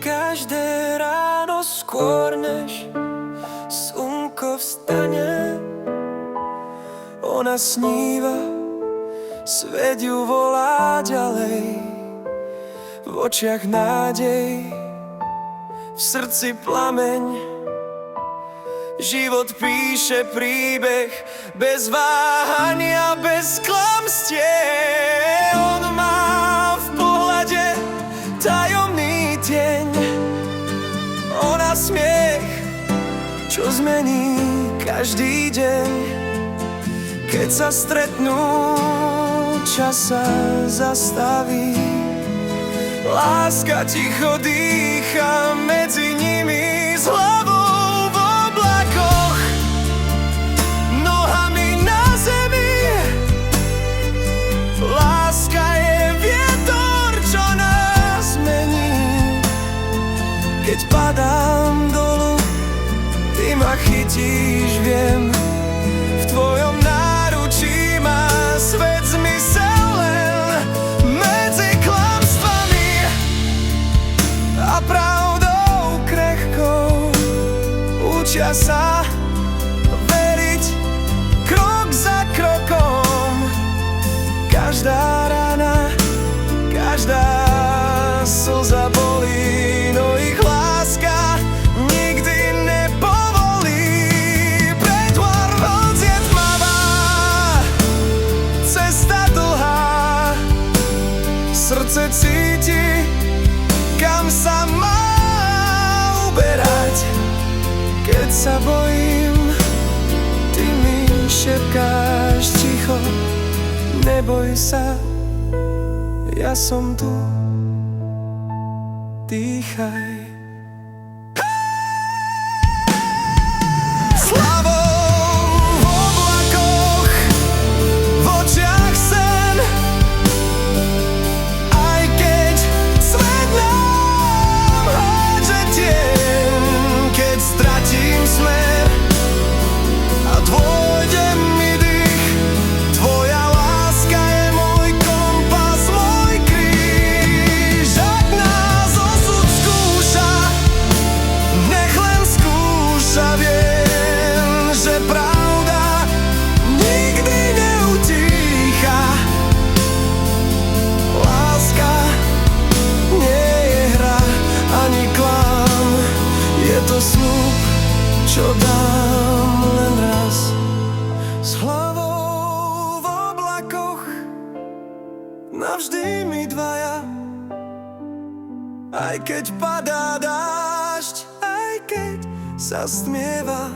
Každé ráno skôr než slnko vstane, ona sníva, svet ju volá ďalej. V očiach nádej, v srdci plameň, život píše príbeh bez váhania, bez klamstiev. On má v pohľade tajomný tieň, ona smiech, čo zmení každý deň. Keď sa stretnú, čas sa zastaví, láska ticho dýcha medzi nimi, s hlavou v oblakoch, nohami na zemi. Láska je vietor, čo nás mení. Keď padám dolu, ty ma chytíš, viem. V tvojom náručí má svet zmysel len medzi klamstvami a pravdou krehkou. Učia sa veriť krok za krokom. Každá rana, každá slza bolí, no ich láska nikdy nepovolí. Pretvor noc je tmavá, cesta dlhá, srdce cíti, kam sa má uberať. Keď sa bojím, ty mi šepkáš ticho, neboj sa, ja som tu, dýchaj. S hlavou v oblakoch, v očiach sen, aj keď svet nám hádže tieň. Keď stratím smer a dôjde mi dých, tvoja láska je môj kompas, môj kríž. Ak nás osud skúša, nech len skúša, viem, že pravda nikdy neutícha. Láska nie je hra ani klam, je to sľub, čo dám len raz. S hlavou v oblakoch, navždy my dvaja. Aj keď padá dážď, aj keď sa stmieva,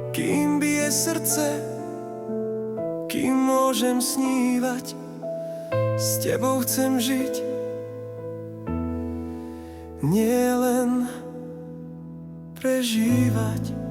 kým bije srdce, kým môžem snívať, s tebou chcem žiť, nie len prežívať.